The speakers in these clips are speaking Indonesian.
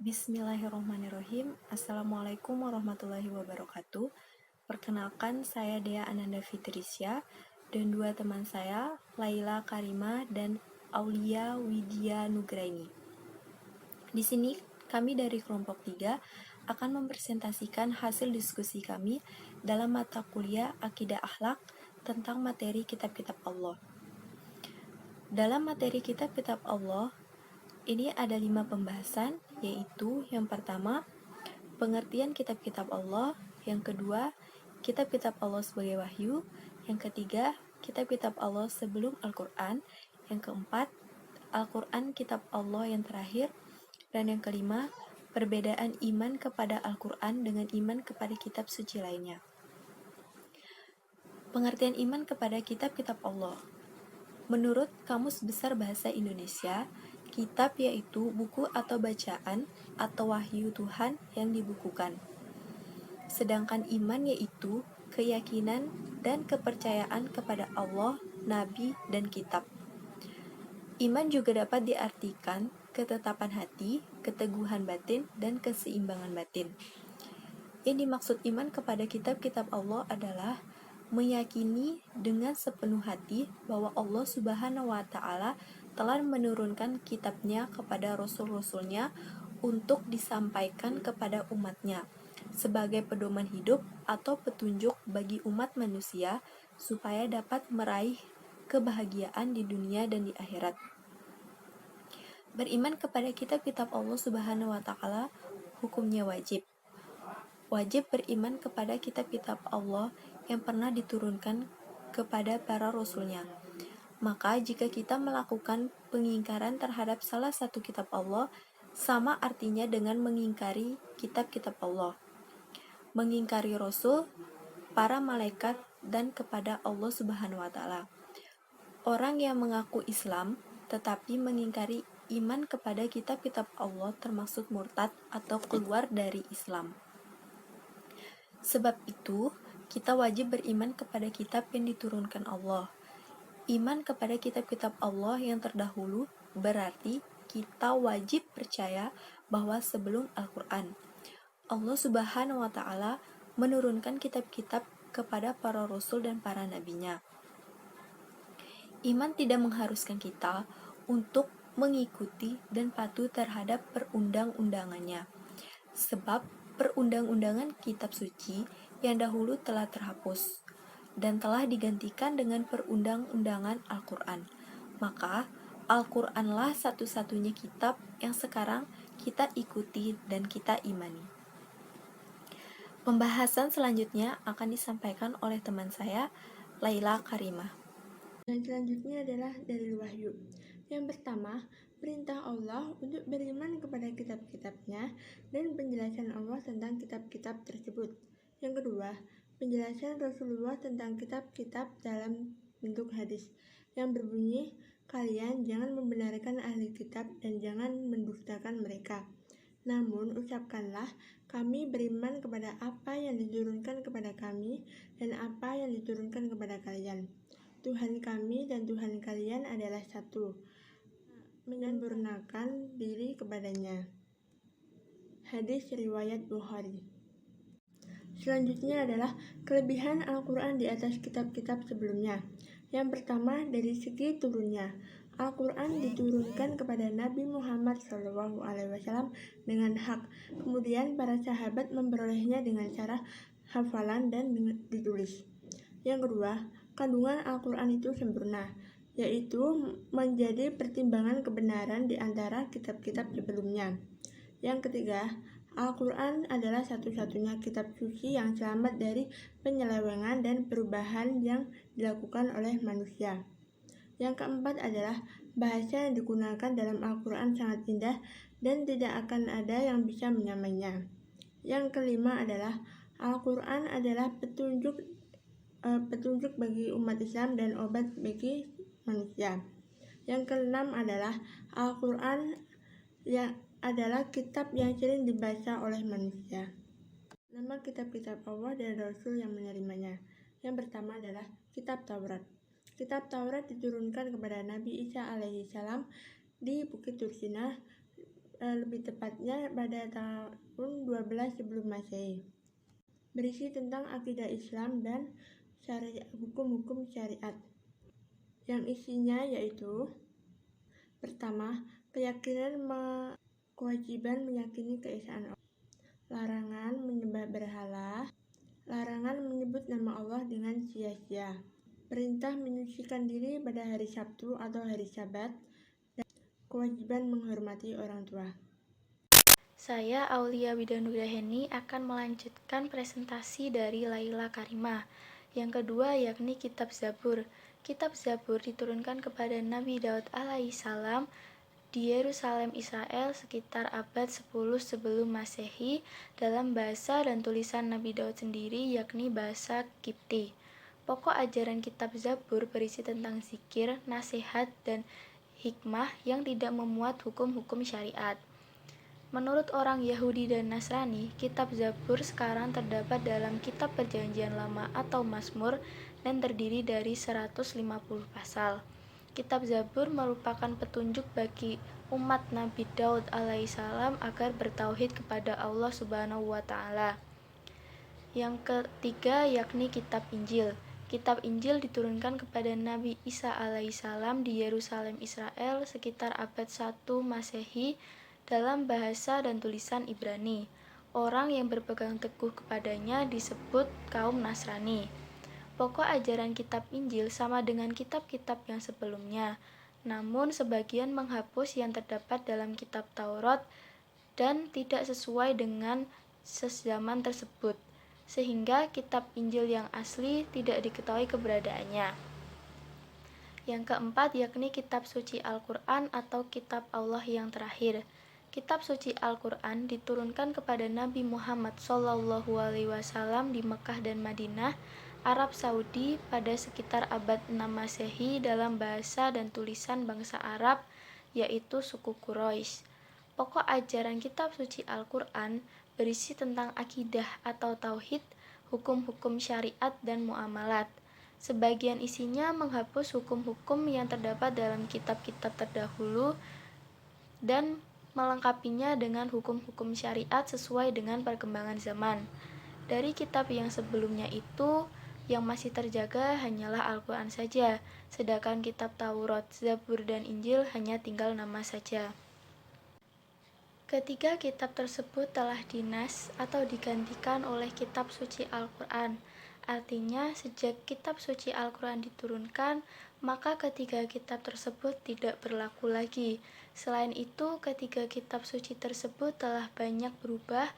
Bismillahirrahmanirrahim. Assalamualaikum warahmatullahi wabarakatuh. Perkenalkan, saya Dea Ananda Fitrisya dan dua teman saya, Laila Karima dan Aulia Widya Nugraini. Di sini kami dari kelompok 3 akan mempresentasikan hasil diskusi kami dalam mata kuliah Akidah Akhlak tentang materi kitab-kitab Allah. Dalam materi kitab-kitab Allah, ini ada 5 pembahasan, yaitu yang pertama, pengertian kitab-kitab Allah, yang kedua, kitab-kitab Allah sebagai wahyu, yang ketiga, kitab-kitab Allah sebelum Al-Quran, yang keempat, Al-Quran kitab Allah yang terakhir, dan yang kelima, perbedaan iman kepada Al-Quran dengan iman kepada kitab suci lainnya. Pengertian iman kepada kitab-kitab Allah. Menurut Kamus Besar Bahasa Indonesia, kitab yaitu buku atau bacaan atau wahyu Tuhan yang dibukukan. Sedangkan iman yaitu keyakinan dan kepercayaan kepada Allah, Nabi, dan kitab. Iman juga dapat diartikan ketetapan hati, keteguhan batin, dan keseimbangan batin. Yang dimaksud iman kepada kitab-kitab Allah adalah meyakini dengan sepenuh hati bahwa Allah Subhanahu wa Ta'ala telah menurunkan kitabnya kepada rasul-rasulnya untuk disampaikan kepada umatnya sebagai pedoman hidup atau petunjuk bagi umat manusia supaya dapat meraih kebahagiaan di dunia dan di akhirat. Beriman kepada kitab-kitab Allah Subhanahu wa Ta'ala hukumnya wajib. Wajib beriman kepada kitab-kitab Allah yang pernah diturunkan kepada para rasulnya. Maka jika kita melakukan pengingkaran terhadap salah satu kitab Allah, sama artinya dengan mengingkari kitab-kitab Allah. Mengingkari rasul, para malaikat, dan kepada Allah Subhanahu wa Ta'ala. Orang yang mengaku Islam tetapi mengingkari iman kepada kitab-kitab Allah termasuk murtad atau keluar dari Islam. Sebab itu, kita wajib beriman kepada kitab yang diturunkan Allah. Iman kepada kitab-kitab Allah yang terdahulu berarti kita wajib percaya bahwa sebelum Al-Quran, Allah Subhanahu wa Ta'ala menurunkan kitab-kitab kepada para rasul dan para nabinya. Iman tidak mengharuskan kita untuk mengikuti dan patuh terhadap perundang-undangannya, sebab perundang-undangan kitab suci yang dahulu telah terhapus dan telah digantikan dengan perundang-undangan Al-Quran. Maka Al-Quranlah satu-satunya kitab yang sekarang kita ikuti dan kita imani. Pembahasan selanjutnya akan disampaikan oleh teman saya, Laila Karimah. Dan selanjutnya adalah dalil wahyu. Yang pertama, perintah Allah untuk beriman kepada kitab-kitabnya dan penjelasan Allah tentang kitab-kitab tersebut. Yang kedua, penjelasan Rasulullah tentang kitab-kitab dalam bentuk hadis yang berbunyi, kalian jangan membenarkan ahli kitab dan jangan mendustakan mereka. Namun ucapkanlah, kami beriman kepada apa yang diturunkan kepada kami dan apa yang diturunkan kepada kalian. Tuhan kami dan Tuhan kalian adalah satu, menyempurnakan diri kepadanya. Hadis riwayat Bukhari. Selanjutnya adalah kelebihan Al-Quran di atas kitab-kitab sebelumnya. Yang pertama, dari segi turunnya. Al-Quran diturunkan kepada Nabi Muhammad SAW dengan hak. Kemudian para sahabat memperolehnya dengan cara hafalan dan ditulis. Yang kedua, kandungan Al-Quran itu sempurna, yaitu menjadi pertimbangan kebenaran di antara kitab-kitab sebelumnya. Yang ketiga, Al-Quran adalah satu-satunya kitab suci yang selamat dari penyelewengan dan perubahan yang dilakukan oleh manusia. Yang keempat adalah bahasa yang digunakan dalam Al-Quran sangat indah dan tidak akan ada yang bisa menyamainya. Yang kelima adalah Al-Quran adalah petunjuk bagi umat Islam dan obat bagi manusia. Yang keenam adalah Al-Quran yang adalah kitab yang sering dibaca oleh manusia. Nama kitab-kitab Allah dan Rasul yang menerimanya. Yang pertama adalah Kitab Taurat. Kitab Taurat diturunkan kepada Nabi Isa alaihissalam di Bukit Tursinah lebih tepatnya pada tahun 12 sebelum Masehi. Berisi tentang akidah Islam dan hukum-hukum syariat. Yang isinya yaitu: pertama, kewajiban meyakini keesaan Allah. Larangan menyembah berhala. Larangan menyebut nama Allah dengan sia-sia. Perintah menyucikan diri pada hari Sabtu atau hari Sabat. Dan kewajiban menghormati orang tua. Saya Aulia Widanugraheni akan melanjutkan presentasi dari Laila Karimah. Yang kedua yakni Kitab Zabur. Kitab Zabur diturunkan kepada Nabi Daud alaihissalam di Yerusalem, Israel sekitar abad 10 sebelum Masehi dalam bahasa dan tulisan Nabi Daud sendiri yakni bahasa Kipti. Pokok ajaran kitab Zabur berisi tentang zikir, nasihat, dan hikmah yang tidak memuat hukum-hukum syariat. Menurut orang Yahudi dan Nasrani, kitab Zabur sekarang terdapat dalam kitab Perjanjian Lama atau Mazmur dan terdiri dari 150 pasal. Kitab Zabur merupakan petunjuk bagi umat Nabi Daud alaihissalam agar bertauhid kepada Allah Subhanahu wa Ta'ala. Yang ketiga yakni Kitab Injil. Kitab Injil diturunkan kepada Nabi Isa alaihissalam di Yerusalem, Israel sekitar abad 1 Masehi dalam bahasa dan tulisan Ibrani. Orang yang berpegang teguh kepadanya disebut kaum Nasrani. Pokok ajaran kitab Injil sama dengan kitab-kitab yang sebelumnya, namun sebagian menghapus yang terdapat dalam kitab Taurat dan tidak sesuai dengan zaman tersebut, sehingga kitab Injil yang asli tidak diketahui keberadaannya. Yang keempat yakni kitab suci Al-Quran atau kitab Allah yang terakhir. Kitab suci Al-Quran diturunkan kepada Nabi Muhammad SAW di Mekah dan Madinah, Arab Saudi pada sekitar abad 6 Masehi dalam bahasa dan tulisan bangsa Arab, yaitu suku Quraisy. Pokok ajaran kitab suci Al-Quran berisi tentang akidah atau tauhid, hukum-hukum syariat dan muamalat. Sebagian isinya menghapus hukum-hukum yang terdapat dalam kitab-kitab terdahulu dan melengkapinya dengan hukum-hukum syariat sesuai dengan perkembangan zaman. Dari kitab yang sebelumnya itu, yang masih terjaga hanyalah Al-Quran saja, sedangkan kitab Taurat, Zabur, dan Injil hanya tinggal nama saja. Ketiga kitab tersebut telah dinas atau digantikan oleh kitab suci Al-Quran. Artinya, sejak kitab suci Al-Quran diturunkan, maka ketiga kitab tersebut tidak berlaku lagi. Selain itu, ketiga kitab suci tersebut telah banyak berubah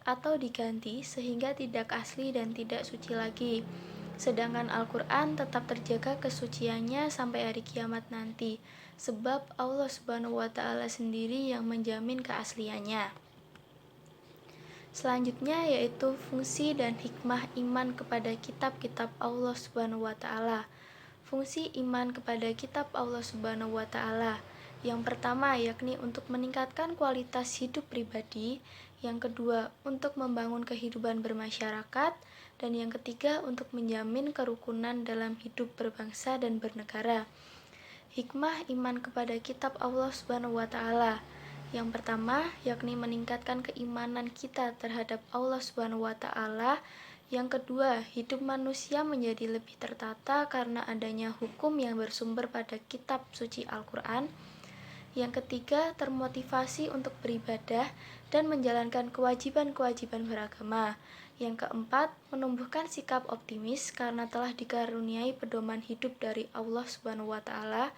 atau diganti sehingga tidak asli dan tidak suci lagi. Sedangkan Al-Quran tetap terjaga kesuciannya sampai hari kiamat nanti, sebab Allah Subhanahu wa Ta'ala sendiri yang menjamin keasliannya. Selanjutnya yaitu fungsi dan hikmah iman kepada kitab-kitab Allah Subhanahu wa Ta'ala. Fungsi iman kepada kitab Allah Subhanahu wa Ta'ala. Yang pertama yakni untuk meningkatkan kualitas hidup pribadi, yang kedua untuk membangun kehidupan bermasyarakat, dan yang ketiga untuk menjamin kerukunan dalam hidup berbangsa dan bernegara. Hikmah iman kepada kitab Allah Subhanahu wa Ta'ala. Yang pertama yakni meningkatkan keimanan kita terhadap Allah Subhanahu wa Ta'ala. Yang kedua, hidup manusia menjadi lebih tertata karena adanya hukum yang bersumber pada kitab suci Al-Quran. Yang ketiga, termotivasi untuk beribadah dan menjalankan kewajiban-kewajiban beragama. Yang keempat, menumbuhkan sikap optimis karena telah dikaruniai pedoman hidup dari Allah Subhanahu wa Ta'ala.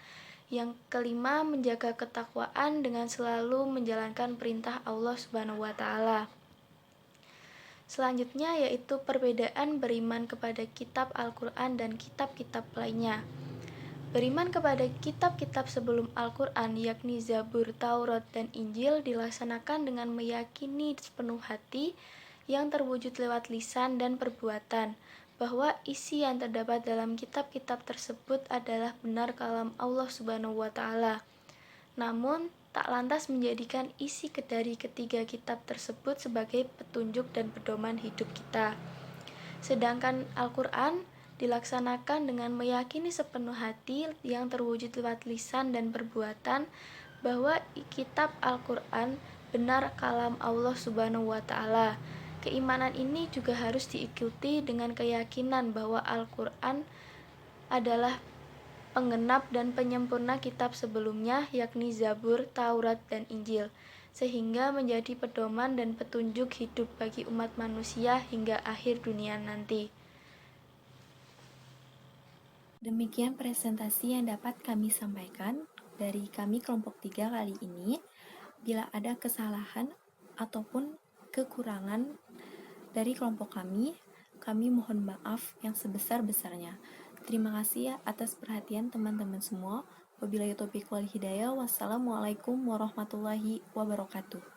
Yang kelima, menjaga ketakwaan dengan selalu menjalankan perintah Allah Subhanahu wa Ta'ala. Selanjutnya yaitu perbedaan beriman kepada kitab Al-Quran dan kitab-kitab lainnya. Beriman kepada kitab-kitab sebelum Al-Quran yakni Zabur, Taurat, dan Injil dilaksanakan dengan meyakini sepenuh hati yang terwujud lewat lisan dan perbuatan bahwa isi yang terdapat dalam kitab-kitab tersebut adalah benar kalam Allah Subhanahu wa Ta'ala. Namun, tak lantas menjadikan isi dari ketiga kitab tersebut sebagai petunjuk dan pedoman hidup kita. Sedangkan Al-Quran dilaksanakan dengan meyakini sepenuh hati yang terwujud lewat lisan dan perbuatan bahwa kitab Al-Quran benar kalam Allah Subhanahu wa Ta'ala. Keimanan ini juga harus diikuti dengan keyakinan bahwa Al-Quran adalah penggenap dan penyempurna kitab sebelumnya, yakni Zabur, Taurat, dan Injil, sehingga menjadi pedoman dan petunjuk hidup bagi umat manusia hingga akhir dunia nanti. Demikian presentasi yang dapat kami sampaikan dari kami kelompok 3 kali ini. Bila ada kesalahan ataupun kekurangan dari kelompok kami mohon maaf yang sebesar-besarnya. Terima kasih ya atas perhatian teman-teman semua. Wabillahi taufiq wal hidayah. Wassalamualaikum warahmatullahi wabarakatuh.